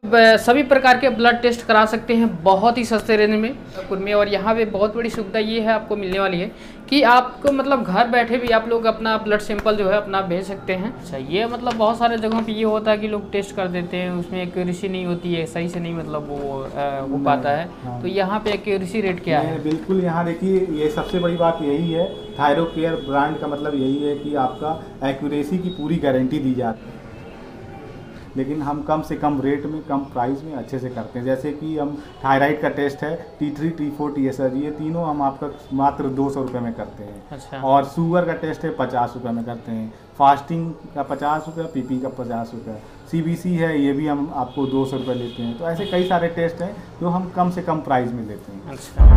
सभी प्रकार के ब्लड टेस्ट करा सकते हैं बहुत ही सस्ते रेंज में और यहाँ पे बहुत बड़ी सुविधा ये है आपको मिलने वाली है कि आपको मतलब घर बैठे भी आप लोग अपना ब्लड सैंपल जो है अपना भेज सकते हैं। अच्छा, ये मतलब बहुत सारे जगहों पे ये होता है कि लोग टेस्ट कर देते हैं, उसमें एक्यूरेसी नहीं होती है, सही से नहीं मतलब वो हो पाता है। हाँ। तो यहाँ पे एक्यूरेसी रेट क्या है? बिल्कुल, यहाँ देखिए ये सबसे बड़ी बात यही है, थायरोकेयर ब्रांड का मतलब यही है कि आपका एक्यूरेसी की पूरी गारंटी दी जाती है, लेकिन हम कम से कम रेट में कम प्राइस में अच्छे से करते हैं। जैसे कि हम थायराइड का टेस्ट है T3 T4 TSH, ये तीनों हम आपका मात्र 200 रुपये में करते हैं। अच्छा। और शुगर का टेस्ट है 50 रुपये में करते हैं, फास्टिंग का 50 रुपये, PP का 50 रुपये, CBC है ये भी हम आपको 200 रुपये लेते हैं। तो ऐसे कई सारे टेस्ट हैं जो हम कम से कम प्राइस में लेते हैं। अच्छा।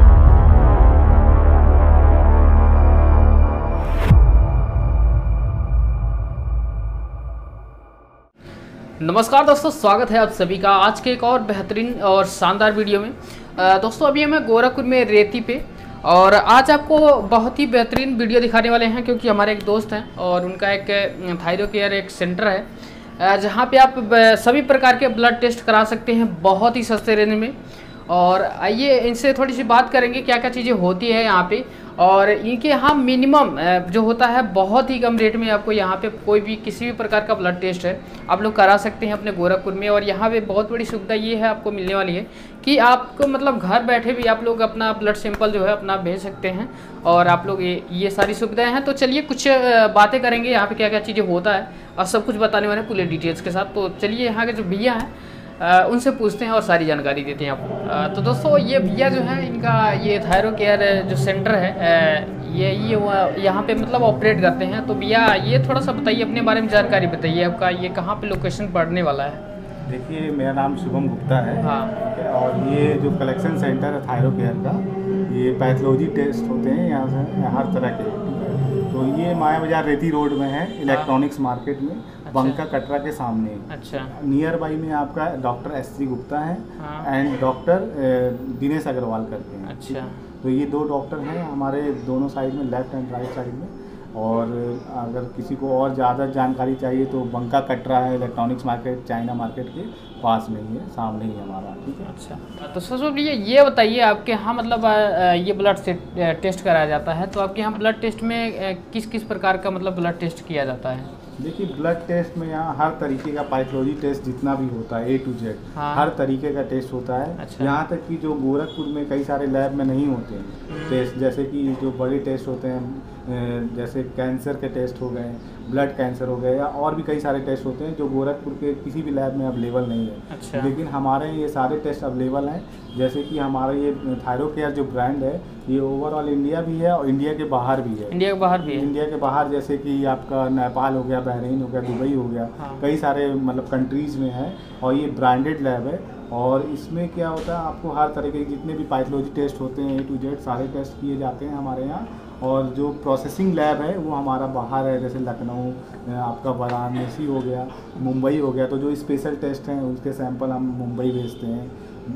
नमस्कार दोस्तों, स्वागत है आप सभी का आज के एक और बेहतरीन और शानदार वीडियो में। दोस्तों अभी हम गोरखपुर में रेती पे और आज आपको बहुत ही बेहतरीन वीडियो दिखाने वाले हैं, क्योंकि हमारे एक दोस्त हैं और उनका एक थायरोकेयर एक सेंटर है जहां पे आप सभी प्रकार के ब्लड टेस्ट करा सकते हैं बहुत ही सस्ते रेंज में। और आइए इनसे थोड़ी सी बात करेंगे क्या क्या चीज़ें होती है यहाँ पे, और इनके यहाँ मिनिमम जो होता है बहुत ही कम रेट में आपको यहाँ पे कोई भी किसी भी प्रकार का ब्लड टेस्ट है आप लोग करा सकते हैं अपने गोरखपुर में। और यहाँ पे बहुत बड़ी सुविधा ये है आपको मिलने वाली है कि आपको मतलब घर बैठे भी आप लोग अपना ब्लड सैंपल जो है अपना भेज सकते हैं और आप लोग ये सारी सुविधाएँ हैं। तो चलिए कुछ बातें करेंगे यहाँ पर क्या क्या चीज़ें होता है और सब कुछ बताने वाले पूरे डिटेल्स के साथ। तो चलिए यहाँ के जो भैया हैं उनसे पूछते हैं और सारी जानकारी देते हैं आपको। तो दोस्तों ये भैया जो है इनका ये थायरोकेयर जो सेंटर है ये यहाँ पे मतलब ऑपरेट करते हैं। तो भैया ये थोड़ा सा बताइए अपने बारे में जानकारी बताइए, आपका ये कहाँ पे लोकेशन पड़ने वाला है? देखिए मेरा नाम शुभम गुप्ता है। हाँ। और ये जो कलेक्शन सेंटर है थायरोकेयर का, ये पैथोलॉजी टेस्ट होते हैं यहाँ से हर तरह के। तो ये माया बाजार रेती रोड में है, इलेक्ट्रॉनिक्स मार्केट में। अच्छा। बंका कटरा के सामने। अच्छा। नियर बाई में आपका डॉक्टर S3 गुप्ता है। हाँ। एंड डॉक्टर दिनेश अग्रवाल करते हैं। अच्छा। तो ये दो डॉक्टर हैं हमारे दोनों साइड में, लेफ्ट एंड राइट साइड में। और अगर किसी को और ज़्यादा जानकारी चाहिए तो बंका कटरा है, इलेक्ट्रॉनिक्स मार्केट चाइना मार्केट के पास में ही है, सामने ही हमारा। ठीक है। अच्छा, तो सर ये बताइए आपके यहाँ मतलब ये ब्लड से टेस्ट कराया जाता है, तो आपके यहाँ ब्लड टेस्ट में किस किस प्रकार का मतलब ब्लड टेस्ट किया जाता है? देखिए ब्लड टेस्ट में यहाँ हर तरीके का पैथोलॉजी टेस्ट जितना भी होता है A to Z। हाँ। हर तरीके का टेस्ट होता है। अच्छा। यहाँ तक कि जो गोरखपुर में कई सारे लैब में नहीं होते हैं टेस्ट, जैसे कि जो बड़े टेस्ट होते हैं जैसे कैंसर के टेस्ट हो गए, ब्लड कैंसर हो गए, या और भी कई सारे टेस्ट होते हैं जो गोरखपुर के किसी भी लैब में अवेलेबल नहीं है। अच्छा। लेकिन हमारे ये सारे टेस्ट अवेलेबल हैं। जैसे कि हमारा ये थायरोकेयर जो ब्रांड है ये ओवरऑल इंडिया भी है और इंडिया के बाहर भी है। इंडिया के बाहर भी है? इंडिया के बाहर जैसे कि आपका नेपाल हो गया, बहरीन हो गया, दुबई हो गया। हाँ। कई सारे मतलब कंट्रीज़ में है और ये ब्रांडेड लैब है। और इसमें क्या होता है, आपको हर तरह के जितने भी पैथोलॉजी टेस्ट होते हैं A to Z सारे टेस्ट किए जाते हैं हमारे यहाँ। और जो प्रोसेसिंग लैब है वो हमारा बाहर है, जैसे लखनऊ, आपका वाराणसी हो गया, मुंबई हो गया। तो जो स्पेशल टेस्ट हैं उसके सैंपल हम मुंबई भेजते हैं।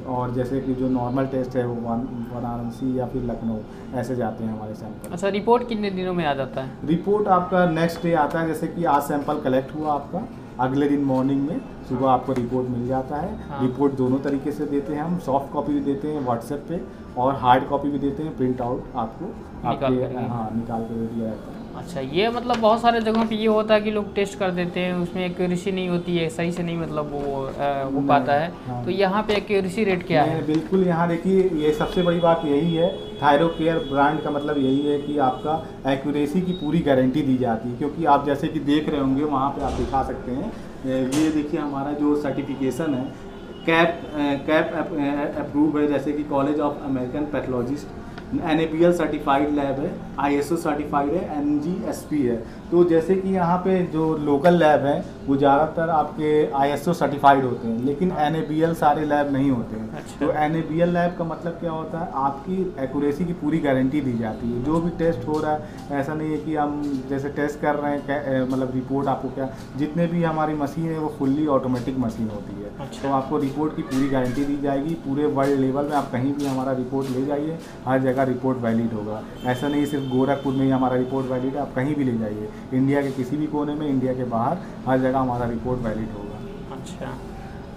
और जैसे कि जो नॉर्मल टेस्ट है वो वाराणसी या फिर लखनऊ ऐसे जाते हैं हमारे सैंपल। अच्छा, रिपोर्ट कितने दिनों में आ जाता है? रिपोर्ट आपका नेक्स्ट डे आता है। जैसे कि आज सैंपल कलेक्ट हुआ आपका, अगले दिन मॉर्निंग में सुबह आपको रिपोर्ट मिल जाता है। हाँ। रिपोर्ट दोनों तरीके से देते हैं हम, सॉफ्ट कॉपी भी देते हैं व्हाट्सएप पे और हार्ड कॉपी भी देते हैं, प्रिंट आउट आपको निकाल कर दे दिया जाता है। अच्छा, ये मतलब बहुत सारे जगहों पे ये होता है कि लोग टेस्ट कर देते हैं, उसमें एक्यूरेसी नहीं होती है, सही से नहीं मतलब वो हो पाता है। हाँ। तो यहाँ पे एक्यूरेसी रेट क्या है? बिल्कुल, यहाँ देखिए ये सबसे बड़ी बात यही है, थायरोकेयर ब्रांड का मतलब यही है कि आपका एक्यूरेसी की पूरी गारंटी दी जाती है। क्योंकि आप जैसे कि देख रहे होंगे वहाँ पे आप दिखा सकते हैं, ये देखिए हमारा जो सर्टिफिकेशन है कैप अप्रूव है, जैसे कि college of American pathologist, NABL certified lab है, ISO सर्टिफाइड है, NGSP है। तो जैसे कि यहाँ पे जो लोकल लैब है वो ज़्यादातर आपके ISO सर्टिफाइड होते हैं, लेकिन NABL सारे लैब नहीं होते हैं। अच्छा। तो NABL लैब का मतलब क्या होता है, आपकी एक्यूरेसी की पूरी गारंटी दी जाती है। जो भी टेस्ट हो रहा है, ऐसा नहीं है कि हम जैसे टेस्ट कर रहे हैं मतलब रिपोर्ट आपको क्या, जितने भी हमारी मशीन है वो फुल्ली ऑटोमेटिक मशीन होती है। अच्छा। तो आपको रिपोर्ट की पूरी गारंटी दी जाएगी। पूरे वर्ल्ड लेवल में आप कहीं भी हमारा रिपोर्ट ले जाइए, हर जगह रिपोर्ट वैलिड होगा। ऐसा नहीं सिर्फ गोरखपुर में ही हमारा रिपोर्ट वैलिड है, आप कहीं भी ले जाइए, इंडिया के किसी भी कोने में, इंडिया के बाहर, हर जगह हमारा रिपोर्ट वैलिड होगा। अच्छा,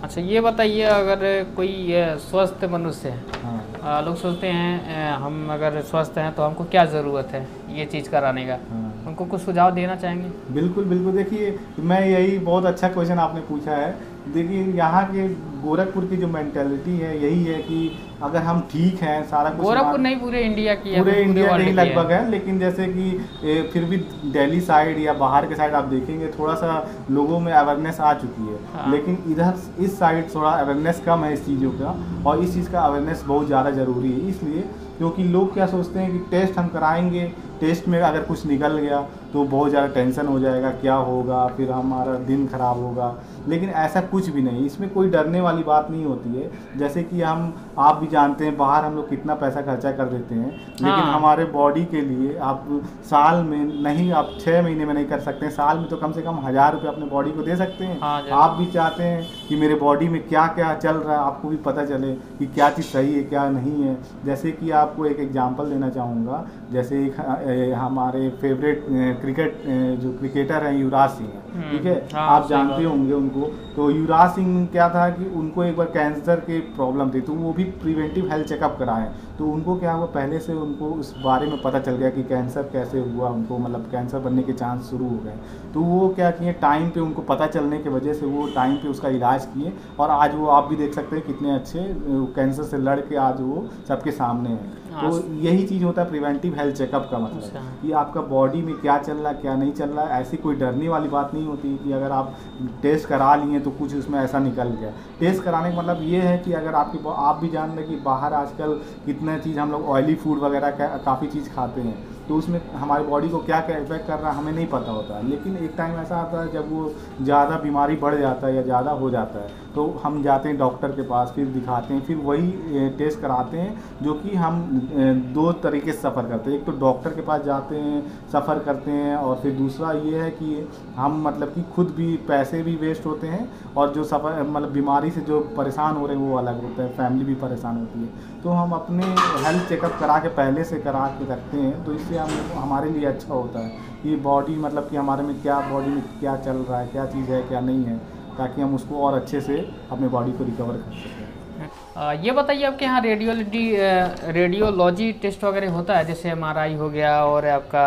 अच्छा, ये बताइए, अगर कोई स्वस्थ मनुष्य है, हाँ। लोग सोचते हैं हम अगर स्वस्थ हैं तो हमको क्या ज़रूरत है ये चीज़ कराने का, हाँ। उनको कुछ सुझाव देना चाहेंगे? बिल्कुल बिल्कुल, देखिए मैं यही, बहुत अच्छा क्वेश्चन आपने पूछा है। देखिए यहाँ के गोरखपुर की जो मेंटेलिटी है यही है कि अगर हम ठीक हैं, सारा कुछ गोरखपुर नहीं, पूरे इंडिया की है, पूरे इंडिया वर्ल्ड के ही की है। लगभग है, लेकिन जैसे कि फिर भी दिल्ली साइड या बाहर के साइड आप देखेंगे थोड़ा सा लोगों में अवेयरनेस आ चुकी है। हाँ। लेकिन इधर इस साइड थोड़ा अवेयरनेस कम है इस चीज़ों का, और इस चीज़ का अवेयरनेस बहुत ज़्यादा ज़रूरी है। इसलिए क्योंकि लोग क्या सोचते हैं कि टेस्ट हम कराएंगे, टेस्ट में अगर कुछ निकल गया तो बहुत ज़्यादा टेंशन हो जाएगा, क्या होगा, फिर हमारा दिन खराब होगा। लेकिन ऐसा कुछ भी नहीं, इसमें कोई डरने वाली बात नहीं होती है। जैसे कि आप भी जानते हैं बाहर हम लोग कितना पैसा खर्चा कर देते हैं, लेकिन हाँ। हमारे बॉडी के लिए आप साल में नहीं, आप 6 महीने में नहीं कर सकते हैं, साल में तो कम से कम 1000 रुपये अपने बॉडी को दे सकते हैं। हाँ, आप भी चाहते हैं कि मेरे बॉडी में क्या क्या चल रहा है, आपको भी पता चले कि क्या चीज़ सही है क्या नहीं है। जैसे कि आपको एक एग्जांपल देना चाहूँगा, जैसे एक हमारे फेवरेट क्रिकेट जो क्रिकेटर हैं युवराज सिंह हैं, ठीक है। हाँ, आप जानते होंगे उनको। तो युवराज सिंह क्या था कि उनको एक बार कैंसर की प्रॉब्लम थी, तो वो भी प्रिवेंटिव हेल्थ चेकअप कराएं। तो उनको क्या हुआ, पहले से उनको उस बारे में पता चल गया कि कैंसर कैसे हुआ, उनको मतलब कैंसर बनने के चांस शुरू हो गए। तो वो क्या किए, टाइम पे उनको पता चलने की वजह से वो टाइम पे उसका इलाज किए, और आज वो आप भी देख सकते हैं कितने अच्छे कैंसर से लड़ के आज वो सबके सामने हैं। तो यही चीज़ होता है प्रिवेंटिव हेल्थ चेकअप का मतलब, कि आपका बॉडी में क्या चल रहा है क्या नहीं चल रहा है। ऐसी कोई डरने वाली बात नहीं होती कि अगर आप टेस्ट करा लिए तो कुछ उसमें ऐसा निकल गया। टेस्ट कराने का मतलब ये है कि अगर आप भी जान रहे हैं कि बाहर आजकल कितना चीज़ हम लोग ऑयली फूड वगैरह काफ़ी चीज़ खाते हैं, तो उसमें हमारी बॉडी को क्या क्या इफेक्ट कर रहा है हमें नहीं पता होता। लेकिन एक टाइम ऐसा आता है जब वो ज़्यादा बीमारी बढ़ जाता है या ज़्यादा हो जाता है, तो हम जाते हैं डॉक्टर के पास, फिर दिखाते हैं, फिर वही टेस्ट कराते हैं, जो कि हम 2 तरीके से सफ़र करते हैं। एक तो डॉक्टर के पास जाते हैं, सफ़र करते हैं, और फिर दूसरा ये है कि हम मतलब कि खुद भी पैसे भी वेस्ट होते हैं, और जो सफ़र मतलब बीमारी से जो परेशान हो रहे हैं वो अलग होता है, फैमिली भी परेशान होती है। तो हम अपने हेल्थ चेकअप करा के पहले से करा के रखते हैं, तो इससे हमारे लिए अच्छा होता है कि बॉडी मतलब कि हमारे में क्या, बॉडी में क्या चल रहा है, क्या चीज़ है क्या नहीं है, ताकि हम उसको और अच्छे से अपने बॉडी को रिकवर कर सकें। ये बताइए, आपके यहाँ रेडियोलॉजी टेस्ट वगैरह होता है, जैसे MRI हो गया और आपका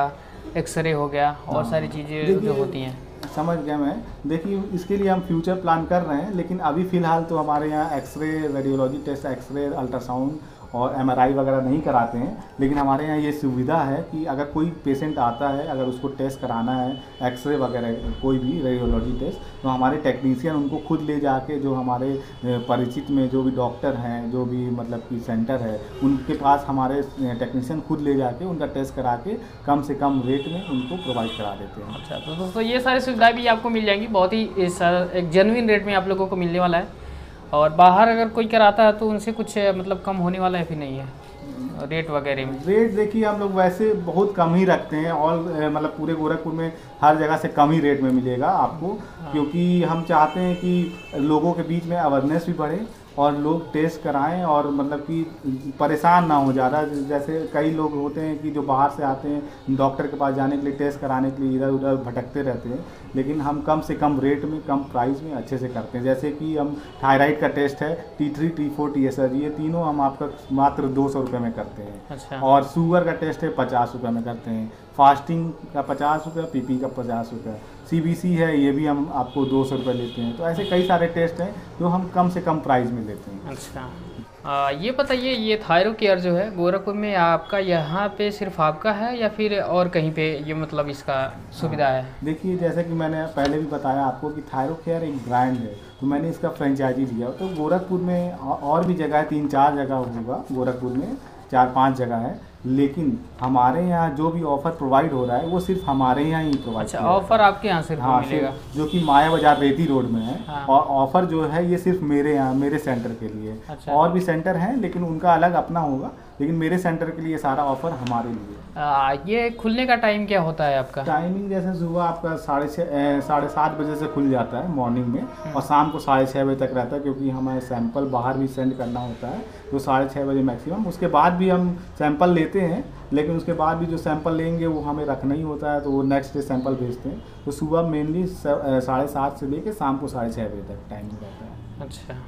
एक्सरे हो गया और सारी चीज़ें जो होती हैं? समझ गया मैं। देखिए इसके लिए हम फ्यूचर प्लान कर रहे हैं, लेकिन अभी फ़िलहाल तो हमारे यहाँ x-ray, radiology test, x-ray, ultrasound और MRI वगैरह नहीं कराते हैं। लेकिन हमारे यहाँ ये सुविधा है कि अगर कोई पेशेंट आता है, अगर उसको टेस्ट कराना है, एक्सरे वगैरह कोई भी रेडियोलॉजी टेस्ट, तो हमारे टेक्नीशियन उनको खुद ले जाके, जो हमारे परिचित में जो भी डॉक्टर हैं, जो भी मतलब कि सेंटर है, उनके पास हमारे टेक्नीशियन खुद ले जाके उनका टेस्ट करा के कम से कम रेट में उनको प्रोवाइड करा देते हैं। अच्छा, तो दोस्तों ये सारी सुविधाएं भी आपको मिल जाएंगी, बहुत ही एक जेन्युइन रेट में आप लोगों को मिलने वाला है। और बाहर अगर कोई कराता है तो उनसे कुछ मतलब कम होने वाला है फिर नहीं है रेट वगैरह में? रेट देखिए हम लोग वैसे बहुत कम ही रखते हैं, और मतलब पूरे गोरखपुर में हर जगह से कम ही रेट में मिलेगा आपको। क्योंकि हम चाहते हैं कि लोगों के बीच में अवेयरनेस भी बढ़े और लोग टेस्ट कराएं, और मतलब कि परेशान ना हो ज़्यादा। जैसे कई लोग होते हैं कि जो बाहर से आते हैं डॉक्टर के पास जाने के लिए, टेस्ट कराने के लिए इधर उधर भटकते रहते हैं, लेकिन हम कम से कम रेट में, कम प्राइस में अच्छे से करते हैं। जैसे कि हम थायराइड का टेस्ट है, T3, T4, TSH, ये तीनों हम आपका मात्र 200 रुपये में करते हैं। अच्छा। और शुगर का टेस्ट है 50 रुपये में करते हैं, फास्टिंग का 50 रुपये, PP का 50 रुपये, CBC है ये भी हम आपको 200 रुपये लेते हैं। तो ऐसे कई सारे टेस्ट हैं जो हम कम से कम प्राइस में लेते हैं। अच्छा, ये बताइए, ये थायरो केयर जो है गोरखपुर में आपका, यहाँ पे सिर्फ आपका है या फिर और कहीं पे ये मतलब इसका सुविधा है? देखिए जैसे कि मैंने पहले भी बताया आपको कि थायरो केयर एक ब्रांड है, तो मैंने इसका फ्रेंचाइजी लिया। तो गोरखपुर में और भी जगह है, 3-4 जगह होगा गोरखपुर में, 4-5 जगह है, लेकिन हमारे यहाँ जो भी ऑफर प्रोवाइड हो रहा है वो सिर्फ हमारे यहाँ ही प्रोवाइड। अच्छा, ऑफर आपके यहाँ सिर्फ मिलेगा? जो कि माया बाजार रेती रोड में है। हाँ। और ऑफर जो है ये सिर्फ मेरे यहाँ, मेरे सेंटर के लिए। अच्छा। और भी सेंटर हैं लेकिन उनका अलग अपना होगा, लेकिन मेरे सेंटर के लिए सारा ऑफर हमारे लिए। ये खुलने का टाइम क्या होता है आपका? टाइमिंग जैसे सुबह आपका 7:30 बजे से खुल जाता है मॉर्निंग में, और शाम को 6:30 बजे तक रहता है, क्योंकि हमें सैंपल बाहर भी सेंड करना होता है, तो 6:30 बजे मैक्सिमम। उसके बाद भी हम सैंपल लेते हैं, लेकिन उसके बाद भी जो सैंपल लेंगे वो हमें रखना ही होता है, तो वो नेक्स्ट डे सैंपल भेजते हैं। तो सुबह मेनली 7:30 से लेकर शाम को 6:30 बजे तक टाइमिंग रहता है। अच्छा,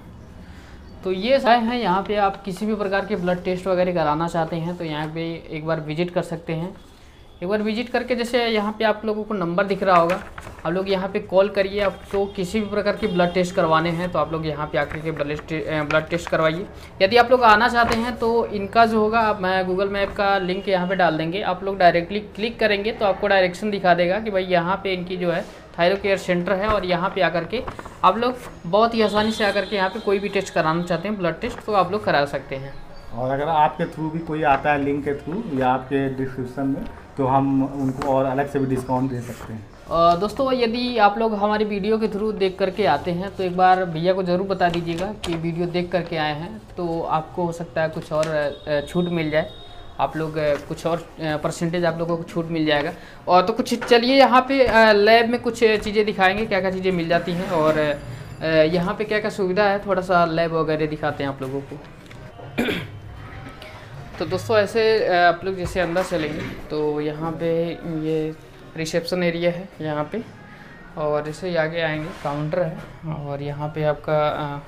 तो ये सारे हैं। यहाँ पे आप किसी भी प्रकार के ब्लड टेस्ट वगैरह कराना चाहते हैं तो यहाँ पे एक बार विजिट कर सकते हैं। एक बार विजिट करके, जैसे यहाँ पे आप लोगों को नंबर दिख रहा होगा, आप लोग यहाँ पे कॉल करिए। आपको किसी भी प्रकार के ब्लड टेस्ट करवाने हैं तो आप लोग यहाँ पे आकर के ब्लड टेस्ट करवाइए। यदि आप लोग आना चाहते हैं तो इनका जो होगा, मैं गूगल मैप का लिंक यहाँ पे डाल देंगे। आप लोग डायरेक्टली क्लिक करेंगे तो आपको डायरेक्शन दिखा देगा कि भाई यहाँ पे इनकी जो है थायरो केयर सेंटर है, और यहाँ पे आकर के आप लोग बहुत ही आसानी से आकर के यहाँ पे कोई भी टेस्ट कराना चाहते हैं, ब्लड टेस्ट, तो आप लोग करा सकते हैं। और अगर आपके थ्रू भी कोई आता है लिंक के थ्रू या आपके डिस्क्रिप्शन में, तो हम उनको और अलग से भी डिस्काउंट दे सकते हैं। दोस्तों, यदि आप लोग हमारी वीडियो के थ्रू देख करके आते हैं तो एक बार भैया को ज़रूर बता दीजिएगा कि वीडियो देख करके आए हैं, तो आपको हो सकता है कुछ और छूट मिल जाए। आप लोग कुछ और परसेंटेज आप लोगों को छूट मिल जाएगा। और तो कुछ चलिए यहाँ पे लैब में कुछ चीज़ें दिखाएंगे, क्या क्या चीज़ें मिल जाती हैं और यहाँ पे क्या क्या सुविधा है, थोड़ा सा लैब वगैरह दिखाते हैं आप लोगों को। तो दोस्तों, ऐसे आप लोग जैसे अंदर चलेंगे तो यहाँ पे ये रिसेप्शन एरिया है यहाँ पे, और जैसे आगे आएंगे काउंटर है, और यहाँ पे आपका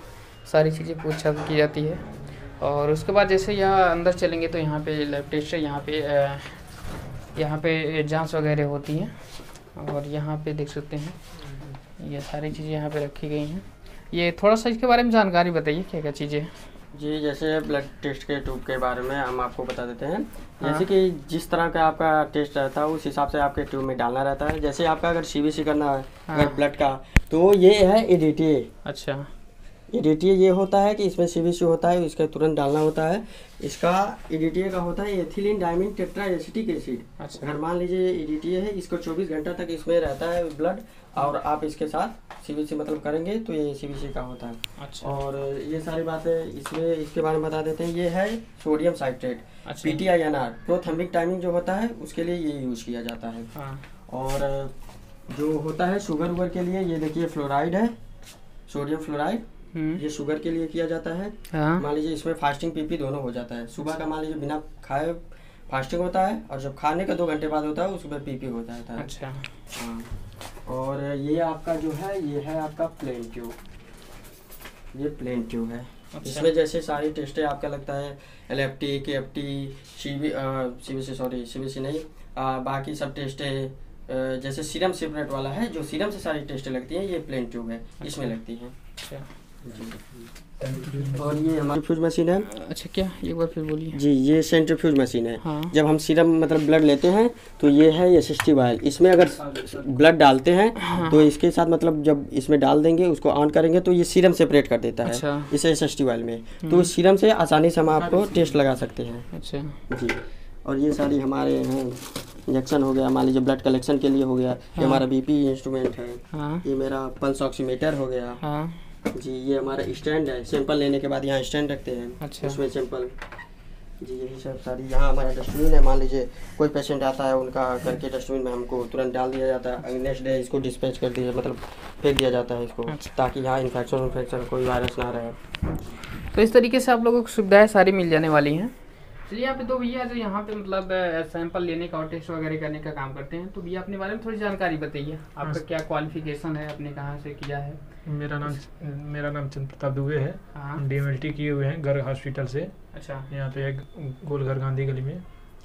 सारी चीज़ें पूछताछ की जाती है। और उसके बाद जैसे यहाँ अंदर चलेंगे तो यहाँ पे लैब टेस्ट है, यहाँ पे जांच वगैरह होती हैं, और यहाँ पे देख सकते हैं ये सारी चीज़ें यहाँ पे रखी गई हैं। ये थोड़ा सा इसके बारे में जानकारी बताइए, क्या क्या चीज़ें हैं। जी, जैसे ब्लड टेस्ट के ट्यूब के बारे में हम आपको बता देते हैं। जैसे कि जिस तरह का आपका टेस्ट रहता है उस हिसाब से आपके ट्यूब में डालना रहता है। जैसे आपका अगर सीबीसी करना है अगर ब्लड का, तो ये है EDTA। अच्छा, EDTA ये होता है कि इसमें सीबीसी होता है, इसका तुरंत डालना होता है। इसका EDTA का होता है ethylene diamine tetra acetic acid. अच्छा, अगर मान लीजिए EDTA है, इसको 24 घंटा तक इसमें रहता है ब्लड, और आप इसके साथ सीबीसी मतलब करेंगे तो ये सीबीसी का होता है। अच्छा, और ये सारी बातें इसमें इसके बारे में बता देते हैं। ये है सोडियम साइट्रेट। अच्छा, PTINR प्रोथर्मिक टाइमिंग जो होता है उसके लिए ये यूज किया जाता है। हाँ, और जो होता है शुगर वुगर के लिए, ये देखिए फ्लोराइड है, सोडियम फ्लोराइड, ये शुगर के लिए किया जाता है। हाँ, मान लीजिए इसमें फास्टिंग PP दोनों हो जाता है। सुबह का मान लीजिए बिना खाए फास्टिंग होता है, और जब खाने का 2 घंटे बाद होता है उसमें PP हो जाता है। अच्छा, हाँ। और ये आपका जो है, ये है आपका प्लेन ट्यूब। ये प्लेन ट्यूब है। अच्छा, इसमें जैसे सारी टेस्टें आपका लगता है LFT, KFT, CBC नहीं, बाकी सब टेस्टें जैसे सीरम सेपरेट वाला है, जो सीरम से सारी टेस्टें लगती हैं, ये प्लेन ट्यूब है। अच्छा, इसमें लगती हैं। अच्छा, और ये हमारी फ्यूज मशीन है। अच्छा, क्या एक बार फिर बोलिए। जी, ये सेंट्रीफ्यूज मशीन है। हाँ, जब हम सीरम मतलब ब्लड लेते हैं तो ये है SST वायल। इसमें अगर ब्लड डालते हैं तो इसके साथ मतलब जब इसमें डाल देंगे, उसको ऑन करेंगे तो ये सीरम सेपरेट कर देता है। अच्छा, इस SST वायल में, तो इस सीरम से आसानी से हम आपको टेस्ट लगा सकते हैं। अच्छा, जी। और ये सारी हमारे हैं इंजेक्शन हो गया, मान लीजिए ब्लड कलेक्शन के लिए हो गया। ये हमारा BP इंस्ट्रूमेंट है। हाँ, ये मेरा पल्स ऑक्सीमीटर हो गया। हाँ, जी, ये हमारा स्टैंड है। सैंपल लेने के बाद यहाँ स्टैंड रखते हैं। अच्छा, उसमें सैंपल। जी, यही सब सारी। यहाँ हमारा डस्टबिन है। मान लीजिए कोई पेशेंट आता है, उनका करके डस्टबिन में हमको तुरंत डाल दिया जाता है। नेक्स्ट डे इसको डिस्पैच कर दिया, मतलब फेंक दिया जाता है इसको। अच्छा, ताकि यहाँ इन्फेक्शन कोई वायरस ना रहे। तो इस तरीके से आप लोगों को सुविधाएं सारी मिल जाने वाली हैं। चलिए, यहाँ पे तो भैया जो यहाँ पे मतलब सैंपल लेने का और टेस्ट वगैरह करने का काम करते हैं, तो भैया अपने बारे में थोड़ी जानकारी बताइए। आपका क्या क्वालिफिकेशन है, आपने कहाँ से किया है? मेरा नाम चंद्र प्रताप दुबे है। हाँ, DMLT किए हुए हैं गर्ग हॉस्पिटल से। अच्छा, यहाँ पे एक गोलघर गांधी गली में।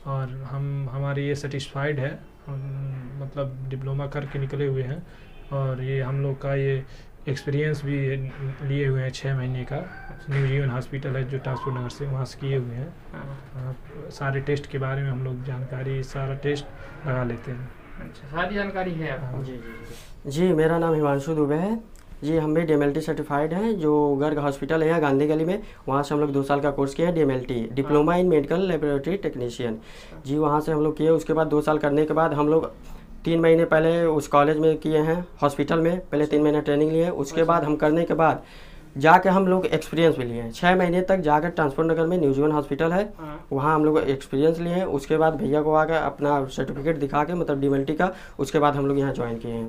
और हमारी ये सेटिस्फाइड है, मतलब डिप्लोमा करके निकले हुए हैं। और ये हम लोग का ये एक्सपीरियंस भी लिए हुए हैं 6 महीने का। न्यू जीवन हॉस्पिटल है जो ट्रांसपोर्ट नगर से, वहाँ से किए हुए हैं। हाँ, सारे टेस्ट के बारे में हम लोग जानकारी, सारा टेस्ट लगा लेते हैं। अच्छा, सारी जानकारी है आपको? जी जी जी जी, मेरा नाम हिमांशु दुबे है। जी, हम भी DMLT सर्टिफाइड हैं, जो गर्ग हॉस्पिटल है यहाँ गांधी गली में। वहाँ से हम लोग 2 साल का कोर्स किए हैं, DMLT diploma in medical laboratory technician. जी, वहाँ से हम लोग किए। उसके बाद 2 साल करने के बाद हम लोग 3 महीने पहले उस कॉलेज में किए हैं, हॉस्पिटल में। पहले 3 महीने ट्रेनिंग लिए। उसके बाद हम करने के बाद जाके हम लोग एक्सपीरियंस भी लिए हैं। 6 महीने तक जाकर ट्रांसपोर्ट नगर में न्यू जीवन हॉस्पिटल है, वहाँ हम लोग एक्सपीरियंस लिए हैं। उसके बाद भैया को आकर अपना सर्टिफिकेट दिखा के, मतलब DMLT का, उसके बाद हम लोग यहाँ ज्वाइन किए हैं।